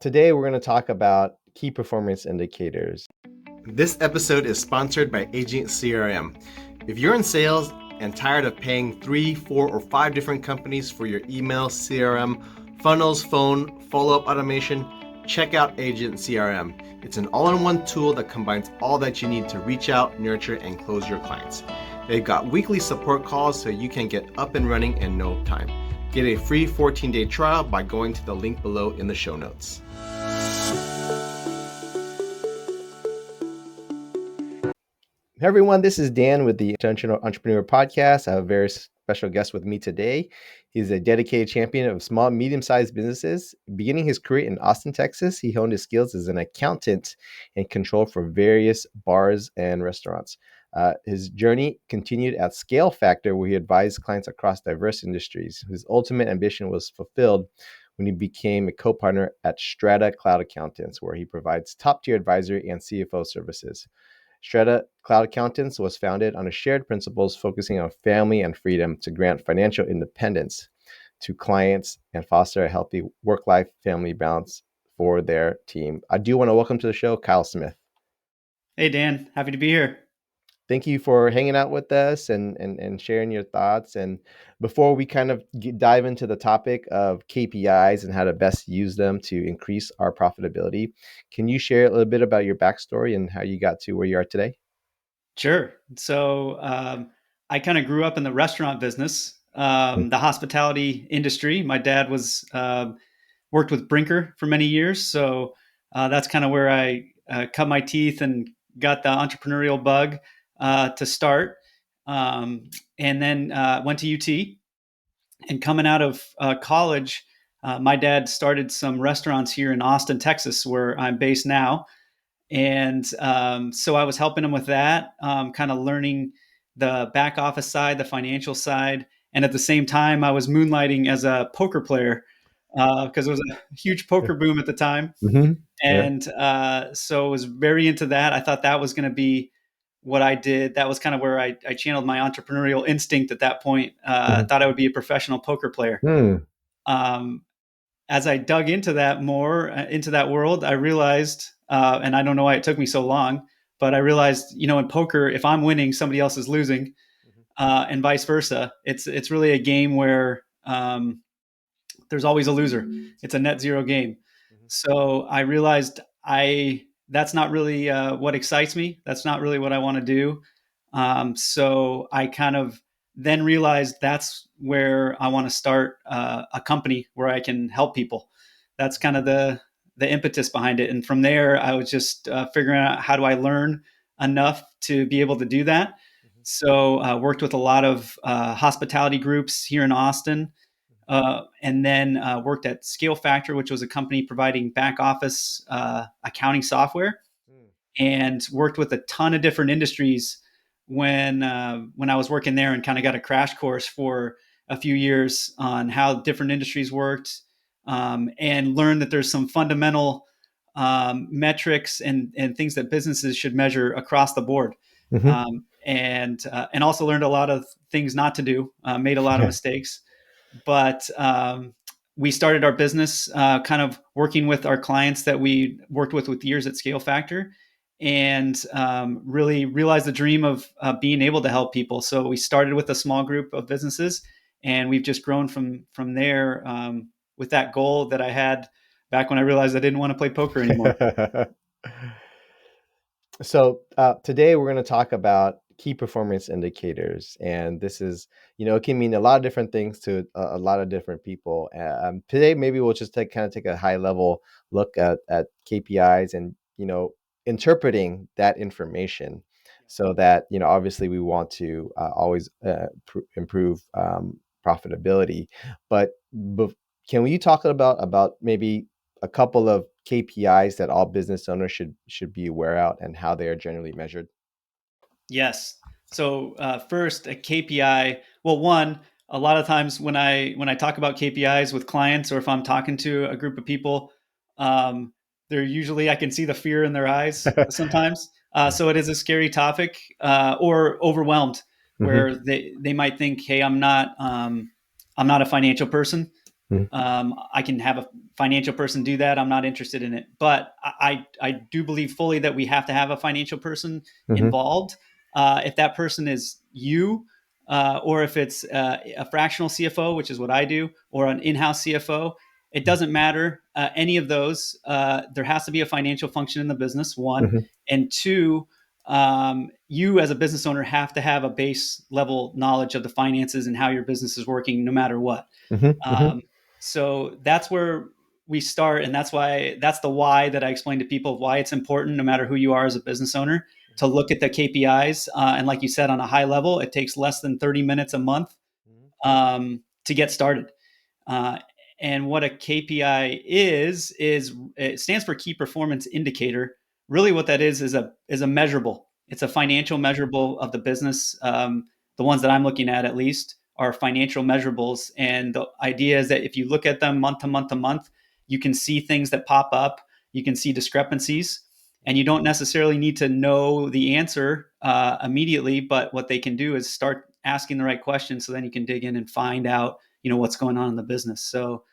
Today, we're going to talk about key performance indicators. This episode is sponsored by Agent CRM. If you're in sales and tired of paying 3, 4, or 5 different companies for your email, CRM, funnels, phone, follow-up automation, check out Agent CRM. It's an all-in-one tool that combines all that you need to reach out, nurture, and close your clients. They've got weekly support calls so you can get up and running in no time. Get a free 14-day trial by going to the link below in the show notes. Hey everyone, this is Dan with the Intentional Entrepreneur Podcast. I have a very special guest with me today. He's a dedicated champion of small and medium-sized businesses. Beginning his career in Austin, Texas, he honed his skills as an accountant and control for various bars and restaurants. His journey continued at Scale Factor, where he advised clients across diverse industries. His ultimate ambition was fulfilled when he became a co-partner at Strata Cloud Accountants, where he provides top-tier advisory and CFO services. Strata Cloud Accountants was founded on a shared principles focusing on family and freedom to grant financial independence to clients and foster a healthy work-life family balance for their team. I do want to welcome to the show, Kyle Smith. Hey, Dan. Happy to be here. Thank you for hanging out with us and sharing your thoughts. And before we kind of dive into the topic of KPIs and how to best use them to increase our profitability, can you share a little bit about your backstory and how you got to where you are today? Sure. So I kind of grew up in the restaurant business, the hospitality industry. My dad was worked with Brinker for many years. So that's kind of where I cut my teeth and got the entrepreneurial bug to start. And then went to UT. And coming out of college, my dad started some restaurants here in Austin, Texas, where I'm based now. And so I was helping him with that, kind of learning the back office side, the financial side. And at the same time, I was moonlighting as a poker player because it was a huge poker boom at the time. Mm-hmm. Yeah. And so I was very into that. I thought that was going to be what I did. That was kind of where I channeled my entrepreneurial instinct at that point. I thought I would be a professional poker player. Mm-hmm. Um, as I dug into that more, into that world, I realized, and I don't know why it took me so long, but I realized, in poker, if I'm winning, somebody else is losing, and vice versa. It's really a game where there's always a loser. It's a net zero game. So I realized that's not really what excites me. That's not really what I want to do. So I kind of then realized that's where I want to start a company where I can help people. That's kind of the impetus behind it. And from there, I was just figuring out how do I learn enough to be able to do that. So I worked with a lot of hospitality groups here in Austin. And then worked at Scale Factor, which was a company providing back office accounting software, and worked with a ton of different industries when I was working there, and kind of got a crash course for a few years on how different industries worked, and learned that there's some fundamental metrics and things that businesses should measure across the board. Mm-hmm. And also learned a lot of things not to do, made a lot of mistakes. But we started our business kind of working with our clients that we worked with years at Scale Factor, and really realized the dream of being able to help people. So we started with a small group of businesses, and we've just grown from there with that goal that I had back when I realized I didn't want to play poker anymore. So today we're going to talk about key performance indicators, and this is, it can mean a lot of different things to a lot of different people. Today, maybe we'll just take a high level look at KPIs and interpreting that information, so that obviously we want to always improve profitability. But can we talk about maybe a couple of KPIs that all business owners should be aware of and how they are generally measured? Yes. So first, a KPI. Well, one, a lot of times when I talk about KPIs with clients, or if I'm talking to a group of people, they're usually, I can see the fear in their eyes sometimes. So it is a scary topic, or overwhelmed, Mm-hmm. where they might think, hey, I'm not a financial person. I can have a financial person do that. I'm not interested in it, but I do believe fully that we have to have a financial person Mm-hmm. involved. If that person is you, or if it's a fractional CFO, which is what I do, or an in-house CFO, it doesn't matter. Any of those, there has to be a financial function in the business. One, Mm-hmm. and two, you as a business owner have to have a base level knowledge of the finances and how your business is working, no matter what. Mm-hmm. Mm-hmm. Um, so that's where we start, and that's the why that I explain to people why it's important, no matter who you are as a business owner, to look at the KPIs. And like you said, on a high level, it takes less than 30 minutes a month to get started. Uh, and what a KPI is it stands for key performance indicator. Really, what that is a measurable. It's a financial measurable of the business. The ones that I'm looking at least, are financial measurables. And the idea is that if you look at them month to month to month, you can see things that pop up. You can see discrepancies, and you don't necessarily need to know the answer immediately. But what they can do is start asking the right questions, so then you can dig in and find out what's going on in the business. So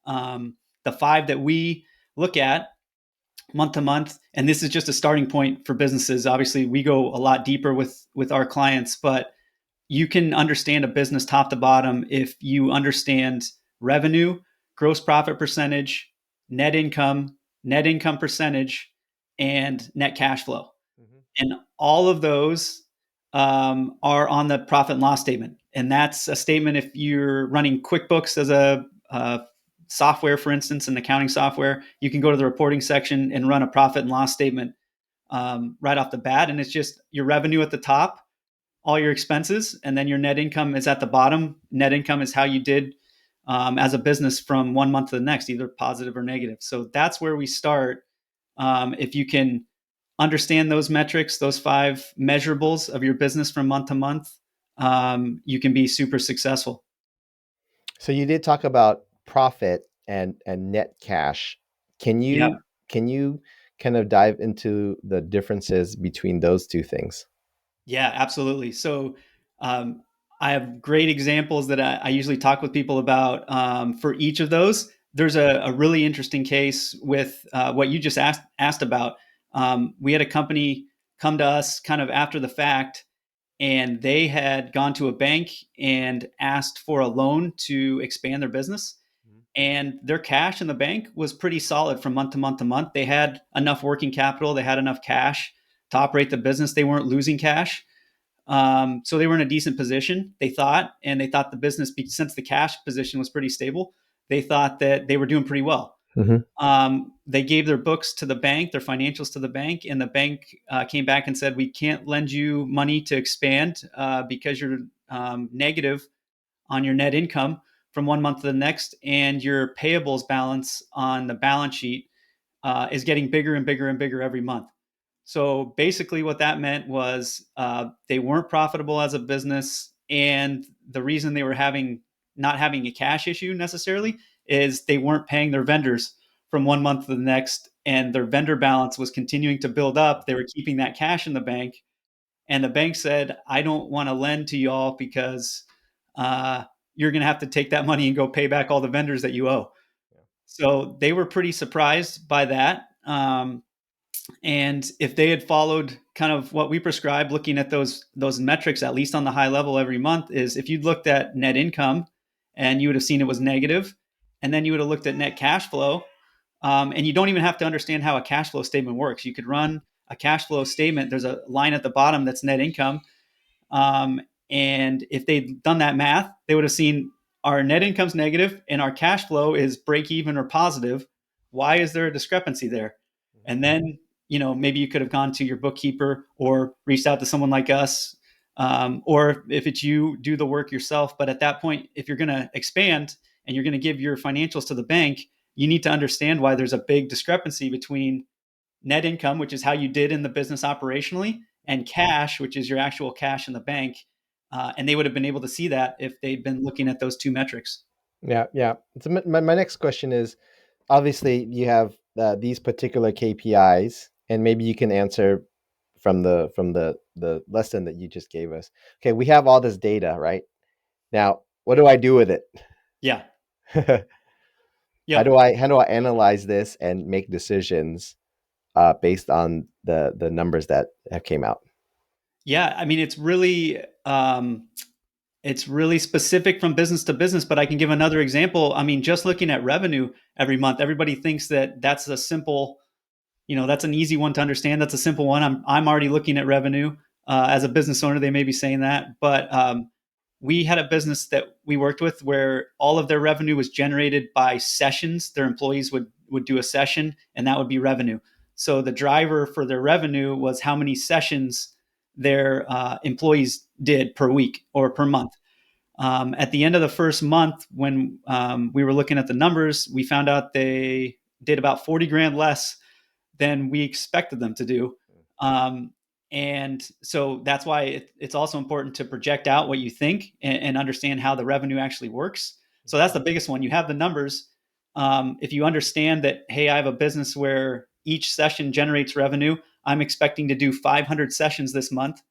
the five that we look at month to month, and this is just a starting point for businesses. Obviously, we go a lot deeper with our clients, but you can understand a business top to bottom if you understand revenue, gross profit percentage, net income, net income percentage, and net cash flow. And all of those are on the profit and loss statement. And that's a statement if you're running QuickBooks as a software, for instance, an accounting software, you can go to the reporting section and run a profit and loss statement right off the bat. And it's just your revenue at the top, all your expenses, and then your net income is at the bottom. Net income is how you did as a business from one month to the next, either positive or negative. So that's where we start. If you can understand those metrics, those five measurables of your business from month to month, you can be super successful. So you did talk about profit and net cash. Can Yeah. you can you kind of dive into the differences between those two things? Yeah, absolutely. So um, I have great examples that I usually talk with people about for each of those. There's a really interesting case with what you just asked about. We had a company come to us kind of after the fact, and they had gone to a bank and asked for a loan to expand their business. And their cash in the bank was pretty solid from month to month to month. They had enough working capital, they had enough cash to operate the business. They weren't losing cash. So they were in a decent position, they thought, and they thought the business, since the cash position was pretty stable, they thought that they were doing pretty well. Mm-hmm. They gave their books to the bank, their financials to the bank, and the bank came back and said, "We can't lend you money to expand because you're negative on your net income from one month to the next, and your payables balance on the balance sheet is getting bigger and bigger and bigger every month." So basically, what that meant was they weren't profitable as a business, and the reason they were having not having a cash issue necessarily is they weren't paying their vendors from one month to the next, and their vendor balance was continuing to build up. They were keeping that cash in the bank, and the bank said, "I don't want to lend to y'all because uh, you're going to have to take that money and go pay back all the vendors that you owe." So they were pretty surprised by that. And if they had followed kind of what we prescribed, looking at those metrics, at least on the high level every month, is if you'd looked at net income and you would have seen it was negative, and then you would have looked at net cash flow, and you don't even have to understand how a cash flow statement works. You could run a cash flow statement. There's a line at the bottom that's net income, um, and if they'd done that math, they would have seen our net income's negative and our cash flow is break even or positive. Why is there a discrepancy there? And then, maybe you could have gone to your bookkeeper or reached out to someone like us. Or if it's you, do the work yourself. But at that point, if you're going to expand and you're going to give your financials to the bank, you need to understand why there's a big discrepancy between net income, which is how you did in the business operationally, and cash, which is your actual cash in the bank. And they would have been able to see that if they'd been looking at those two metrics. Yeah, yeah. So my next question is, obviously you have these particular KPIs, and maybe you can answer from the lesson that you just gave us. Okay, we have all this data, right? Now, what do I do with it? Yeah. Yep. How do I analyze this and make decisions based on the numbers that have came out? Yeah. I mean, it's really specific from business to business, but I can give another example. I mean, just looking at revenue every month, everybody thinks that that's a simple, that's an easy one to understand. That's a simple one. I'm already looking at revenue as a business owner. They may be saying that, but we had a business that we worked with where all of their revenue was generated by sessions. Their employees would do a session, and that would be revenue. So the driver for their revenue was how many sessions their employees did per week or per month. At the end of the first month, when we were looking at the numbers, we found out they did about 40 grand less than we expected them to do. Um, and so that's why it's also important to project out what you think and understand how the revenue actually works. So that's the biggest one. You have the numbers. If you understand that, hey, I have a business where each session generates revenue, I'm expecting to do 500 sessions this month.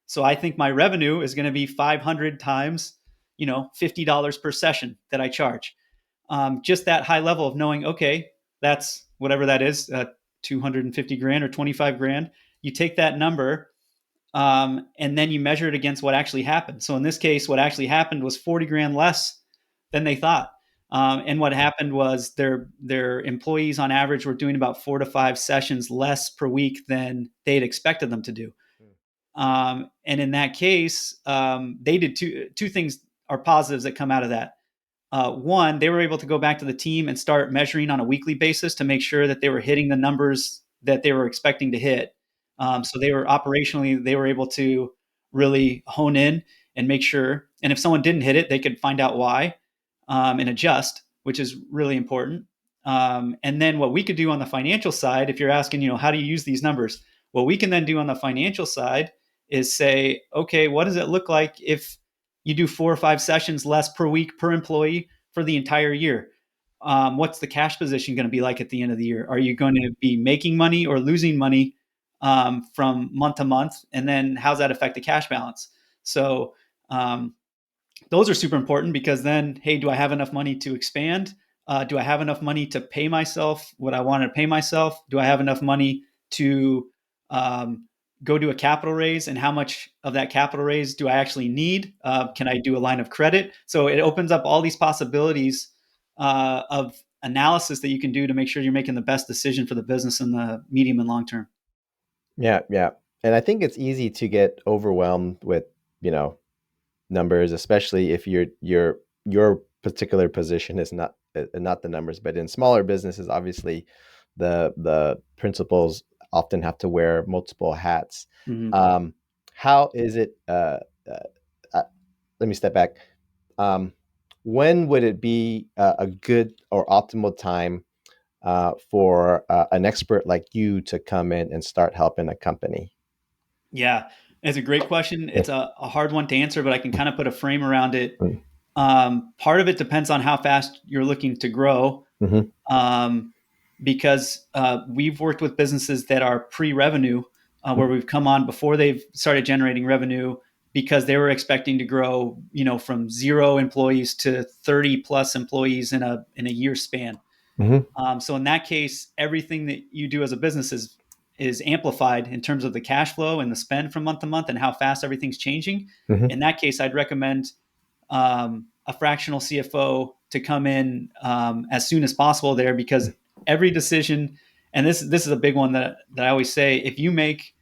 So I think my revenue is going to be 500 times, $50 per session that I charge. Just that high level of knowing, okay, that's whatever that is, 250 grand or 25 grand. You take that number and then you measure it against what actually happened. So in this case, what actually happened was 40 grand less than they thought. And what happened was their employees on average were doing about 4 to 5 sessions less per week than they'd expected them to do. And in that case, they did two things are positives that come out of that. One, they were able to go back to the team and start measuring on a weekly basis to make sure that they were hitting the numbers that they were expecting to hit. So they were operationally, they were able to really hone in and make sure. And if someone didn't hit it, they could find out why and adjust, which is really important. And then what we could do on the financial side, if you're asking, how do you use these numbers? What we can then do on the financial side is say, okay, what does it look like if you do 4 or 5 sessions less per week per employee for the entire year? What's the cash position going to be like at the end of the year? Are you going to be making money or losing money from month to month? And then how's that affect the cash balance? So um, those are super important because then, hey, do I have enough money to expand? Do I have enough money to pay myself what I want to pay myself? Do I have enough money to um, go do a capital raise? And how much of that capital raise do I actually need? Can I do a line of credit? So it opens up all these possibilities of analysis that you can do to make sure you're making the best decision for the business in the medium and long term. Yeah, yeah. And I think it's easy to get overwhelmed with, you know, numbers, especially if your particular position is not the numbers, but in smaller businesses, obviously, the principals often have to wear multiple hats. Mm-hmm. Um, how is it? Uh, Let me step back. Um, when would it be a good or optimal time for an expert like you to come in and start helping a company? Yeah, it's a great question. Yeah. It's a hard one to answer, but I can kind of put a frame around it. Mm. Part of it depends on how fast you're looking to grow, Mhm. um, because we've worked with businesses that are pre-revenue, where we've come on before they've started generating revenue because they were expecting to grow, from 0 employees to 30 plus employees in a year span. Mhm. So in that case, everything that you do as a business is amplified in terms of the cash flow and the spend from month to month and how fast everything's changing. Mhm. In that case, I'd recommend a fractional CFO to come in as soon as possible there because every decision, and this is a big one that I always say, if you make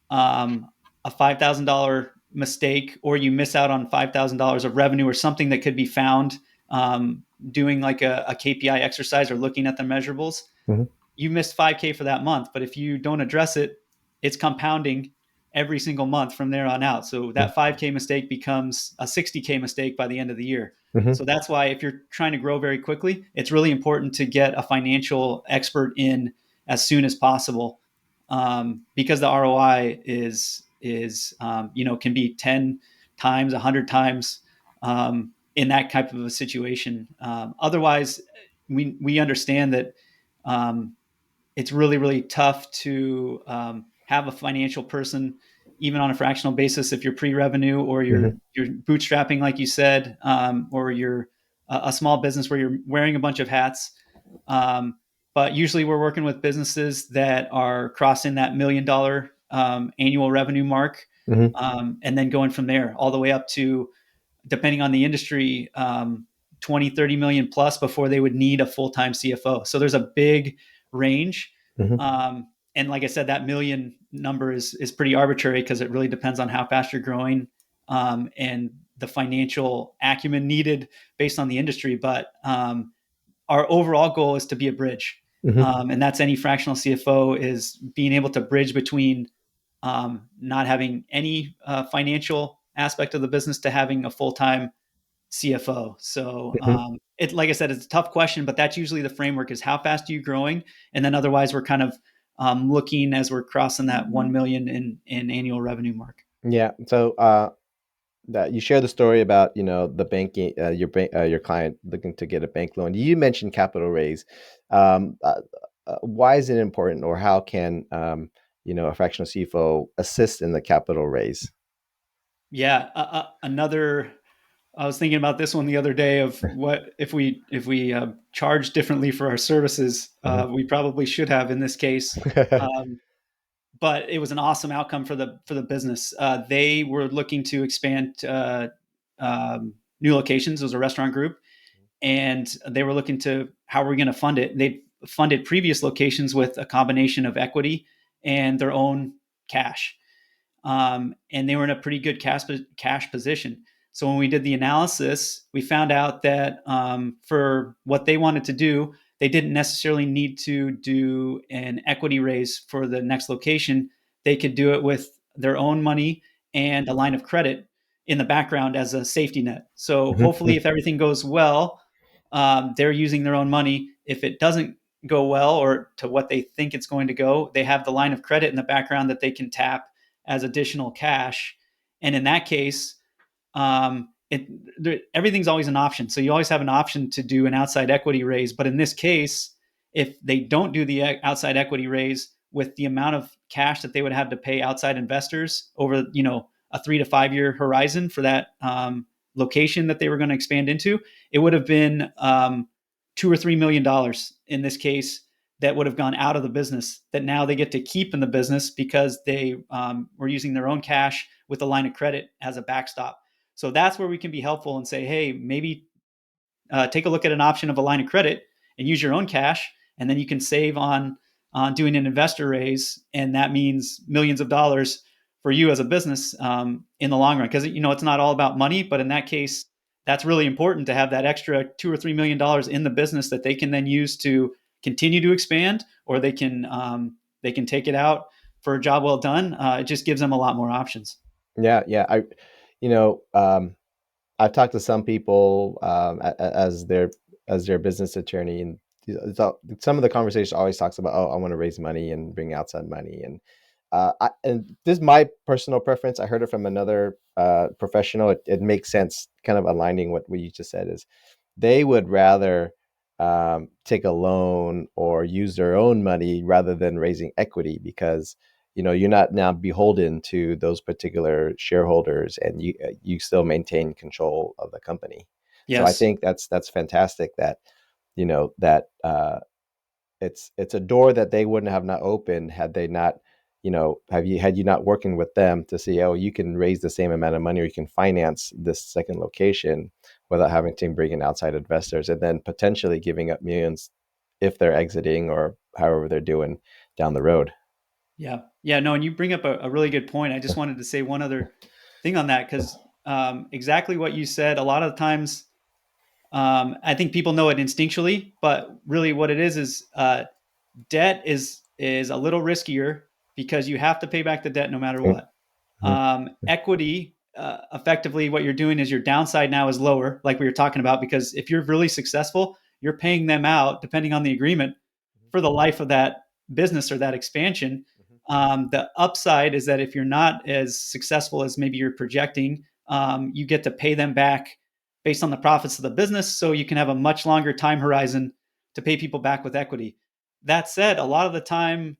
a $5,000 mistake or you miss out on $5,000 of revenue or something that could be found doing like a KPI exercise or looking at the measurables, Mhm. you missed 5K for that month. But if you don't address it, it's compounding every single month from there on out. So Mhm. that 5K mistake becomes a 60K mistake by the end of the year. Mhm. So that's why if you're trying to grow very quickly, it's really important to get a financial expert in as soon as possible, because the ROI can be 10 times, 100 times in that type of a situation. Otherwise, we understand that um, it's really, really tough to have a financial person, even on a fractional basis, if you're pre-revenue or Mhm. you're bootstrapping, like you said, or you're a small business where you're wearing a bunch of hats. Um, but usually we're working with businesses that are crossing that $1 million annual revenue mark, Hmm. and then going from there all the way up to, depending on the industry, 20, 30 million plus before they would need a full-time CFO. So there's a big range. Hmm. And like I said, that million number is pretty arbitrary because it really depends on how fast you're growing, and the financial acumen needed based on the industry. But our overall goal is to be a bridge. Hmm. And that's any fractional CFO, is being able to bridge between not having any financial aspect of the business to having a full-time CFO. So Hmm. it, like I said, it's a tough question, but that's usually the framework: is how fast are you growing, and then otherwise we're kind of looking as we're crossing that 1 million in annual revenue mark. Yeah. So that you share the story about the banking, your client looking to get a bank loan. You mentioned capital raise. Um, uh, why is it important, or how can a fractional CFO assist in the capital raise? Yeah, another. I was thinking about this one the other day of what if we charge differently for our services. Mhm. We probably should have in this case. Um, but it was an awesome outcome for the business. They were looking to expand new locations. It was a restaurant group, and they were looking to, how are we going to fund it? They funded previous locations with a combination of equity and their own cash, and they were in a pretty good cash position. So when we did the analysis, we found out that for what they wanted to do, they didn't necessarily need to do an equity raise for the next location. They could do it with their own money and a line of credit in the background as a safety net. So hopefully, Mhm. if everything goes well, they're using their own money. If it doesn't go well, or to what they think it's going to go, they have the line of credit in the background that they can tap as additional cash. And in that case, everything's always an option. So you always have an option to do an outside equity raise. But in this case, if they don't do the outside equity raise, with the amount of cash that they would have to pay outside investors over, a 3 to 5 year horizon for that location that they were going to expand into, it would have been $2 or $3 million in this case, that would have gone out of the business, that now they get to keep in the business because they were using their own cash with a line of credit as a backstop. So that's where we can be helpful and say, hey, maybe take a look at an option of a line of credit and use your own cash, and then you can save on doing an investor raise, and that means millions of dollars for you as a business in the long run. Because it's not all about money, but in that case, that's really important to have that extra $2 or $3 million in the business that they can then use to continue to expand, or they can take it out for a job well done. It just gives them a lot more options. Yeah, yeah. You know, um, I've talked to some people as their business attorney, and some of the conversation always talks about, oh, I want to raise money and bring outside money, and this is my personal preference. I heard it from another professional. It makes sense, kind of aligning what you just said, is they would rather take a loan or use their own money rather than raising equity, because you're not now beholden to those particular shareholders, and you still maintain control of the company. So I Yes. think that's fantastic, that that it's a door that they wouldn't have not opened had they not, had you not working with them to see, oh, you can raise the same amount of money, or you can finance this second location without having to bring in outside investors, and then potentially giving up millions if they're exiting or however they're doing down the road. Yeah. Yeah. No, and you bring up a really good point. I just wanted to say one other thing on that, because exactly what you said. A lot of times, I think people know it instinctually, but really what it is debt is a little riskier because you have to pay back the debt no matter what. Mhm. Equity, effectively, what you're doing is your downside now is lower, like we were talking about, because if you're really successful, you're paying them out, depending on the agreement, for the life of that business or that expansion. The upside is that if you're not as successful as maybe you're projecting, you get to pay them back based on the profits of the business. So you can have a much longer time horizon to pay people back with equity. That said, a lot of the time,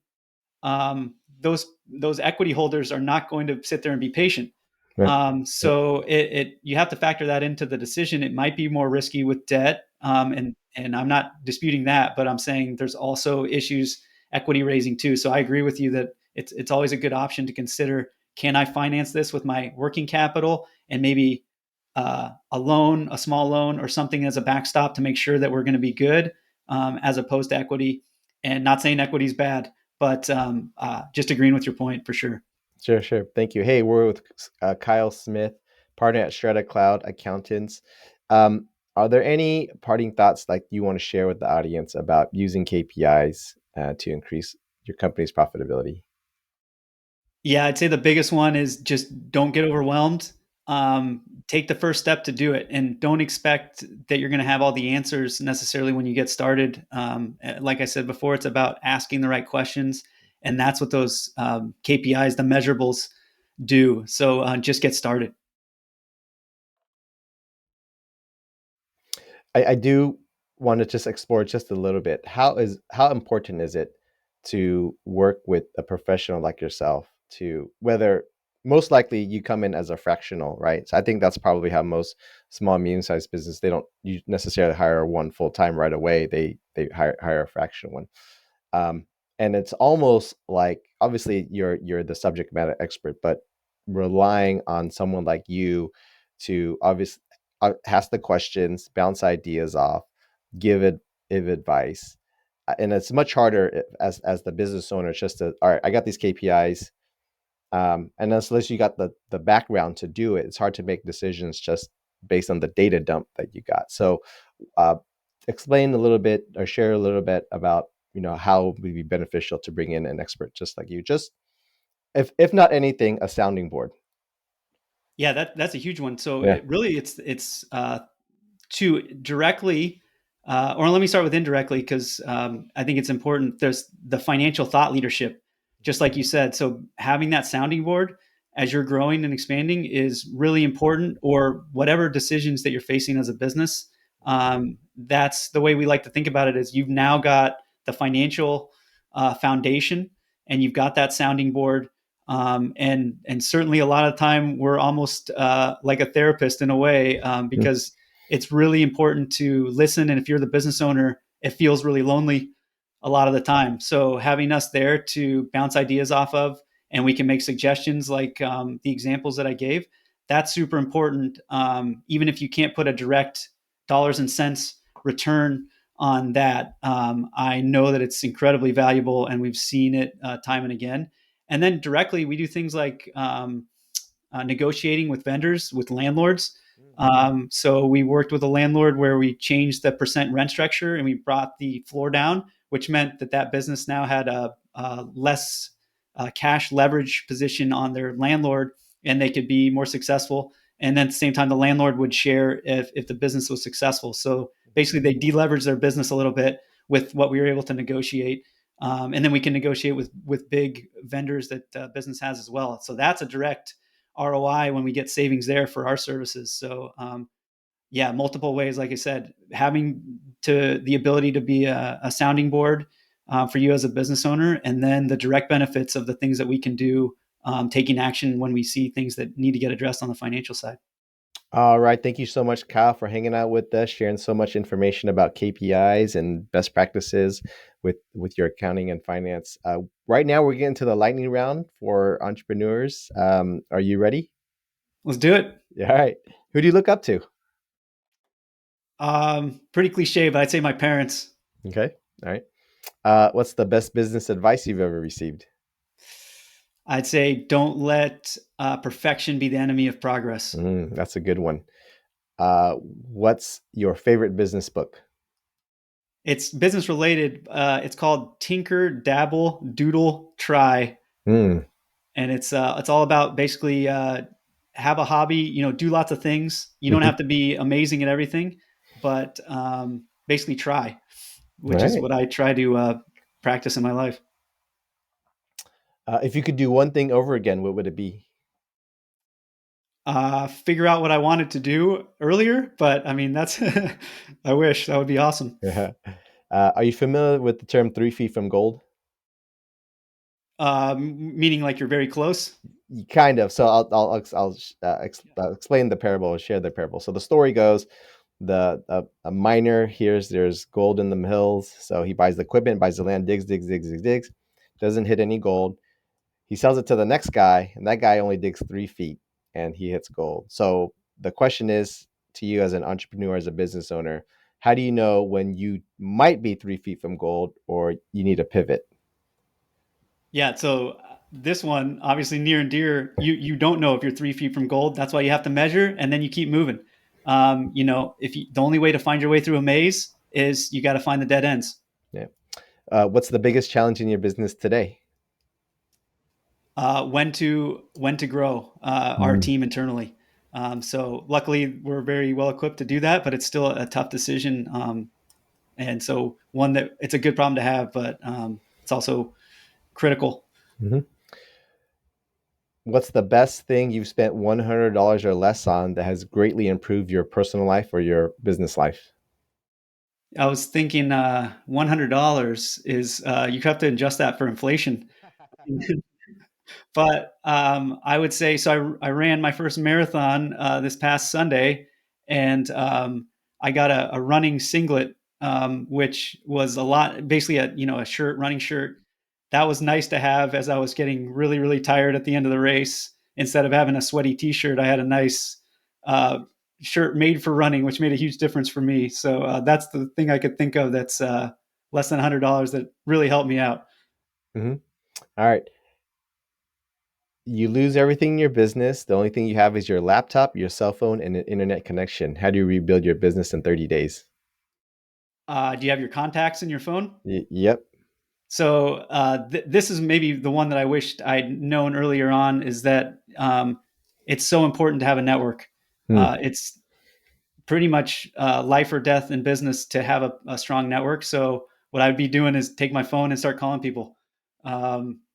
those equity holders are not going to sit there and be patient. Right. So you have to factor that into the decision. It might be more risky with debt, and and I'm not disputing that, but I'm saying there's also issues equity raising too. So I agree with you that it's always a good option to consider, can I finance this with my working capital and maybe a loan, a small loan, or something as a backstop to make sure that we're going to be good, as opposed to equity. And not saying equity is bad, but just agreeing with your point for sure. Sure, sure. Thank you. Hey, we're with Kyle Smith, partner at Strata Cloud Accountants. Um, are there any parting thoughts like you want to share with the audience about using KPIs to increase your company's profitability? Yeah, I'd say the biggest one is just don't get overwhelmed. Take the first step to do it, and don't expect that you're going to have all the answers necessarily when you get started. Like I said before, it's about asking the right questions, and that's what those KPIs, the measurables, do. So just get started. I do want to just explore just a little bit. How important is it to work with a professional like yourself to whether most likely you come in as a fractional, right? So I think that's probably how most small medium-sized business they don't necessarily hire one full time right away. They hire a fractional one. Um, and it's almost like obviously you're the subject matter expert, but relying on someone like you to obviously ask the questions, bounce ideas off, give it give advice. And it's much harder as the business owner just to, all right, I got these KPIs, and unless you got the background to do it, it's hard to make decisions just based on the data dump that you got. So uh, explain a little bit or share a little bit about how it would be beneficial to bring in an expert just like you, just if not anything, a sounding board. Yeah, that's a huge one. So Yeah. it's to directly, or let me start with indirectly, because I think it's important. There's the financial thought leadership, just like you said. So having that sounding board as you're growing and expanding is really important, or whatever decisions that you're facing as a business. That's the way we like to think about it, is you've now got the financial foundation, and you've got that sounding board. And certainly a lot of time we're almost like a therapist in a way, Mm. because it's really important to listen. And if you're the business owner, it feels really lonely a lot of the time. So having us there to bounce ideas off of, and we can make suggestions like the examples that I gave, that's super important. Even if you can't put a direct dollars and cents return on that, I know that it's incredibly valuable, and we've seen it time and again. And then directly, we do things like negotiating with vendors, with landlords. So we worked with a landlord where we changed the percent rent structure, and we brought the floor down, which meant that that business now had a less cash leverage position on their landlord, and they could be more successful. And then at the same time, the landlord would share if the business was successful. So basically, they deleveraged their business a little bit with what we were able to negotiate. And then we can negotiate with big vendors that business has as well. So that's a direct ROI when we get savings there for our services. So yeah, multiple ways. Like I said, having to the ability to be a sounding board for you as a business owner, and then the direct benefits of the things that we can do, taking action when we see things that need to get addressed on the financial side. All right. Thank you so much, Kyle, for hanging out with us, sharing so much information about KPIs and best practices with your accounting and finance. Right now, we're getting to the lightning round for entrepreneurs. Are you ready? Let's do it. Yeah. All right. Who do you look up to? Pretty cliche, but I'd say my parents. Okay. All right. What's the best business advice you've ever received? I'd say don't let perfection be the enemy of progress. That's a good one. What's your favorite business book? It's business related. It's called Tinker, Dabble, Doodle, Try, Mm, and it's all about basically have a hobby. Do lots of things. You don't mhm. have to be amazing at everything, but basically try, All which is right. what I try to practice in my life. If you could do one thing over again, what would it be? Figure out what I wanted to do earlier, but I mean that's I wish that would be awesome. Are you familiar with the term 3 feet from gold? Meaning like you're very close. Kind of. So I'll explain the parable, share the parable. So the story goes, A miner hears there's gold in the hills, so he buys the equipment, buys the land, digs, doesn't hit any gold. He sells it to the next guy, and that guy only digs 3 feet and he hits gold. So the question is to you as an entrepreneur, as a business owner, how do you know when you might be 3 feet from gold or you need a pivot? Yeah, so this one obviously near and dear. You don't know if you're 3 feet from gold. That's why you have to measure, and then you keep moving. If the only way to find your way through a maze is you got to find the dead ends. Yeah. What's the biggest challenge in your business today? When to grow our Mm-hmm. team internally. So luckily, we're very well equipped to do that, but it's still a tough decision. And so one that it's a good problem to have, but it's also critical. What's the best thing you've spent $100 or less on that has greatly improved your personal life or your business life? I was thinking $100 is you have to adjust that for inflation. But I would say so. I ran my first marathon this past Sunday, and I got a running singlet, which was a lot, basically a shirt, running shirt. That was nice to have as I was getting really really tired at the end of the race. Instead of having a sweaty T-shirt, I had a nice uh, shirt made for running, which made a huge difference for me. So that's the thing I could think of that's less than $100 that really helped me out. Mm-hmm. All right. You lose everything in your business. The only thing you have is your laptop, your cell phone, and an internet connection. How do you rebuild your business in 30 days? Do you have your contacts in your phone? Yep. So this is maybe the one that I wished I'd known earlier on is that it's so important to have a network. Hmm. It's pretty much life or death in business to have a strong network. So what I'd be doing is take my phone and start calling people.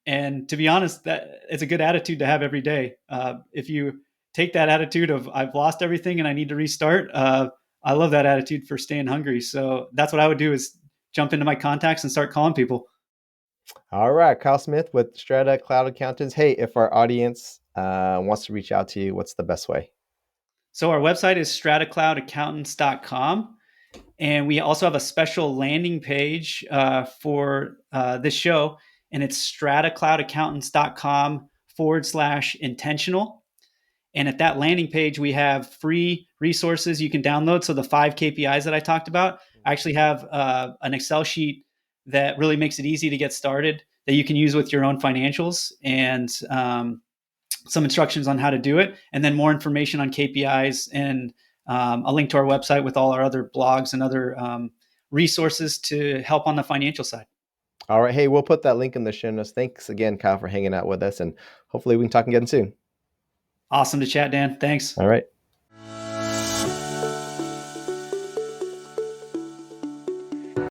And to be honest, that it's a good attitude to have every day. If you take that attitude of I've lost everything and I need to restart, I love that attitude for staying hungry. So that's what I would do is jump into my contacts and start calling people. All right. Kyle Smith with Strata Cloud Accountants. Hey, if our audience wants to reach out to you, what's the best way? So our website is stratacloudaccountants.com. And we also have a special landing page for this show, and it's stratacloudaccountants.com/intentional. And at that landing page, we have free resources you can download. So the 5 KPIs that I talked about, I actually have an Excel sheet that really makes it easy to get started that you can use with your own financials and some instructions on how to do it, and then more information on KPIs and a link to our website with all our other blogs and other resources to help on the financial side. All right. Hey, we'll put that link in the show notes. Thanks again, Kyle, for hanging out with us. And hopefully we can talk again soon. Awesome to chat, Dan. Thanks. All right.